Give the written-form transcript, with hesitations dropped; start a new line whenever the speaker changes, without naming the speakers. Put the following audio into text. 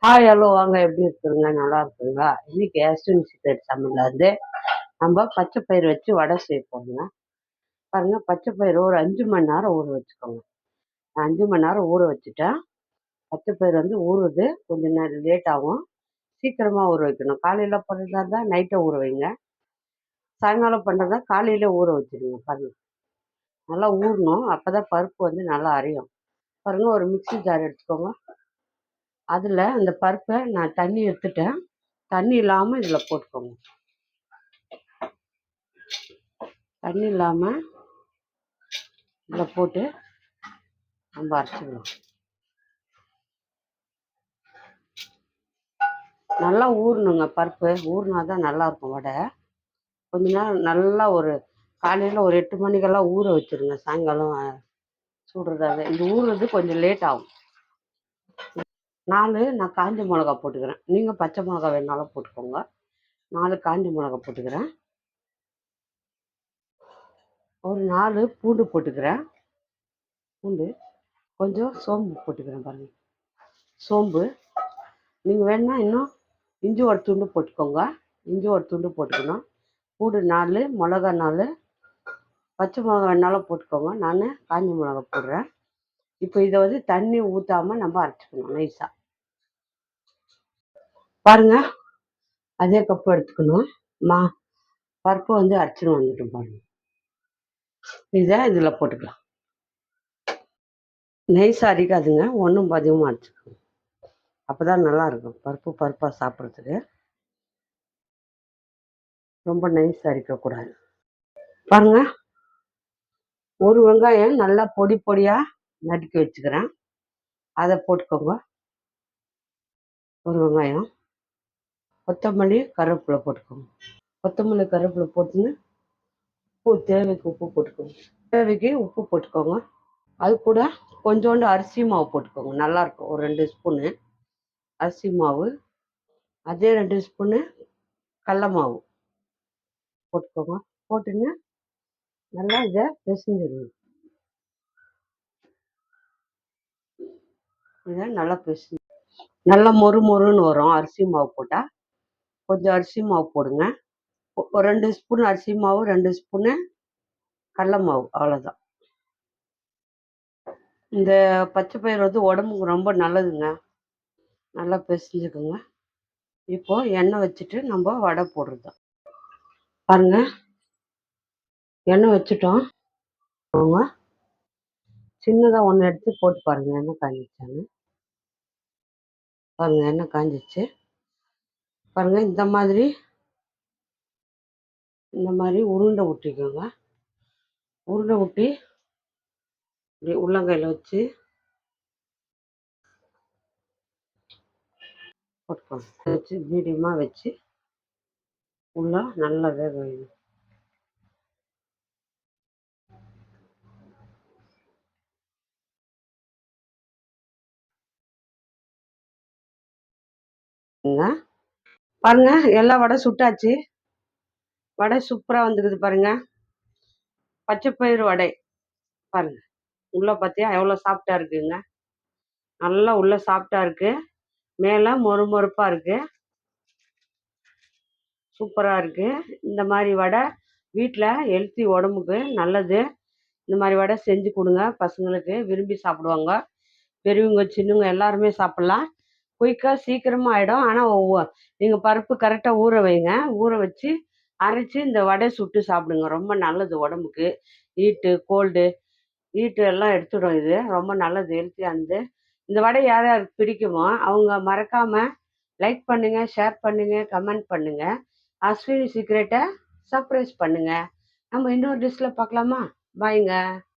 Hi hello வாங்க, எப்படி இருக்குங்க? நல்லா இருக்குங்களா? இன்னைக்கு ஆஸ்டின் சீக்ரெட் சமையல்ல இருந்து நம்ம பச்சை பயிர் வச்சு வடை செய்ய போறோங்க. பாருங்க, பச்சை பயிர் ஒரு 5 மணி நேரம் ஊற வச்சுக்கோங்க. நான் 5 மணி நேரம் ஊற வச்சுட்டேன். பச்சை பயிர் வந்து ஊறுது கொஞ்சம் நேரம் லேட் ஆகும். சீக்கிரமா ஊற வைக்கணும். காலையில பண்ணுறதா இருந்தால் நைட்டை ஊற வைங்க. சாயங்காலம் பண்ணுறதா காலையில ஊற வச்சிருங்க. பாருங்க, நல்லா ஊறணும். அப்பதான் பருப்பு வந்து நல்லா அரையும். பாருங்க, ஒரு மிக்ஸி ஜார் எடுத்துக்கோங்க. அதில் அந்த பருப்பை நான் தண்ணி எடுத்துட்டேன். தண்ணி இல்லாமல் இதில் போட்டுக்கோங்க. தண்ணி இல்லாமல் இதில் போட்டு நம்ம அரைச்சிக்கலாம். நல்லா ஊறணுங்க. பருப்பு ஊறினா தான் நல்லாயிருக்கும் வடை. கொஞ்ச நேரம் நல்லா காலையில் ஒரு 8 மணிக்கெல்லாம் ஊற வச்சுருங்க. சாயங்காலம் சுடுறதாக இது ஊறுறது கொஞ்சம் லேட் ஆகும். நான் காஞ்ச மிளகா போட்டுக்கிறேன். நீங்கள் பச்சை மிளகா வேணாலும் போட்டுக்கோங்க. 4 காஞ்ச மிளகா போட்டுக்கிறேன். ஒரு 4 பூண்டு போட்டுக்கிறேன். பூண்டு கொஞ்சம் சோம்பு போட்டுக்கிறேன். பாருங்கள், சோம்பு. நீங்கள் வேணுன்னா இன்னும் இஞ்சி ஒரு துண்டு போட்டுக்கோங்க. இஞ்சி ஒரு துண்டு போட்டுக்கணும். பூண்டு 4, மிளகா 4, பச்சை மிளகா வேணாலும் போட்டுக்கோங்க. நான் காஞ்ச மிளகா போடுறேன். இப்போ இதை வந்து தண்ணி ஊற்றாமல் நம்ம அரைச்சிக்கணும் நைஸாக. பாருங்க, அதே கப்பு எடுத்துக்கணும். பருப்பு வந்து அரைச்சின்னு வந்துட்டோம். பாருங்க, இதை இதில் போட்டுக்கலாம். நைஸாக அரைக்காதுங்க, ஒன்றும் அதிகமாக அரைச்சிக்கணும். அப்போ தான் நல்லாயிருக்கும் பருப்பாக சாப்பிட்றதுக்கு. ரொம்ப நைஸாக அரைக்கக்கூடாது. பாருங்க, ஒரு வெங்காயம் நல்லா பொடி பொடியாக நறுக்கி வச்சுக்கிறேன். அதை போட்டுக்கோங்க. ஒரு வெங்காயம், கொத்தமல்லி கருவேப்பிலை போட்டுக்கோங்க. கொத்தமல்லி கருவேப்பிலை போட்டுன்னு தேவைக்கு உப்பு போட்டுக்கோங்க. உப்பு போட்டுக்கோங்க. அது கூட கொஞ்சோண்டு அரிசி மாவு போட்டுக்கோங்க. நல்லாயிருக்கும். ஒரு 2 ஸ்பூனு அரிசி மாவு, அதே 2 ஸ்பூனு கடல மாவு போட்டுக்கோங்க. போட்டுன்னு நல்லா இதை பிசைஞ்சிடுங்க. இதை நல்லா பிசைஞ்சு நல்லா மொறுன்னு வரும். அரிசி மாவு போட்டால் கொஞ்சம் அரிசி மாவு போடுங்க. ஒரு 2 ஸ்பூன் அரிசி மாவு, 2 ஸ்பூனு கடல மாவு, அவ்வளோதான். இந்த பச்சை பயிர் வந்து உடம்புக்கு ரொம்ப நல்லதுங்க. நல்லா பிசைஞ்சுக்கோங்க. இப்போது எண்ணெய் வச்சுட்டு நம்ம வடை போடுறது தான். பாருங்க, எண்ணெய் வச்சுட்டோம். அவங்க சின்னதாக ஒன்று எடுத்து போட்டு பாருங்கள் எண்ணெய் காஞ்சிச்சான்னு. பாருங்கள், எண்ணெய் காஞ்சிச்சு. பாருங்கள், இந்த மாதிரி உருண்டை ஊற்றிக்கோங்க. உருண்டை ஊற்றி இப்படி உள்ளங்கையில் வச்சு போட்டுக்கோங்க. வச்சு மீடியமாக வச்சு உள்ள நல்லா வேக வைங்க. பாருங்க, எல்லா வடை சுட்டாச்சு. வடை சூப்பராக வந்துக்குது பாருங்க. பச்சை பயிறு வடை பாருங்க. உள்ள பார்த்தியா எவ்வளோ சாஃப்டாக இருக்குங்க. நல்லா உள்ள சாஃப்டாக இருக்கு. மேலே மொறுப்பாக இருக்கு. சூப்பராக இருக்கு. இந்த மாதிரி வடை வீட்டில் ஹெல்த்தி, உடம்புக்கு நல்லது. இந்த மாதிரி வடை செஞ்சு கொடுங்க. பசங்களுக்கு விரும்பி சாப்பிடுவாங்க. பெரியவங்க சின்னவங்க எல்லாருமே சாப்பிட்லாம். குயிக்காக சீக்கிரமாக ஆகிடும். ஆனால் நீங்கள் பருப்பு கரெக்டாக ஊற வைங்க. ஊற வச்சு அரைச்சி இந்த வடை சுட்டு சாப்பிடுங்க. ரொம்ப நல்லது உடம்புக்கு. கோல்டு எல்லாம் எடுத்துடும். இது ரொம்ப நல்லது, ஹெல்த்தியாக இருந்து. இந்த வடை யார் யாருக்கு பிடிக்குமோ அவங்க மறக்காமல் லைக் பண்ணுங்கள், ஷேர் பண்ணுங்கள், கமெண்ட் பண்ணுங்கள். அஸ்வினி சீக்ரெட்டை சர்ப்ரைஸ் பண்ணுங்கள். நம்ம இன்னொரு டிஷ்ஷில் பார்க்கலாமா? பாய்ங்க.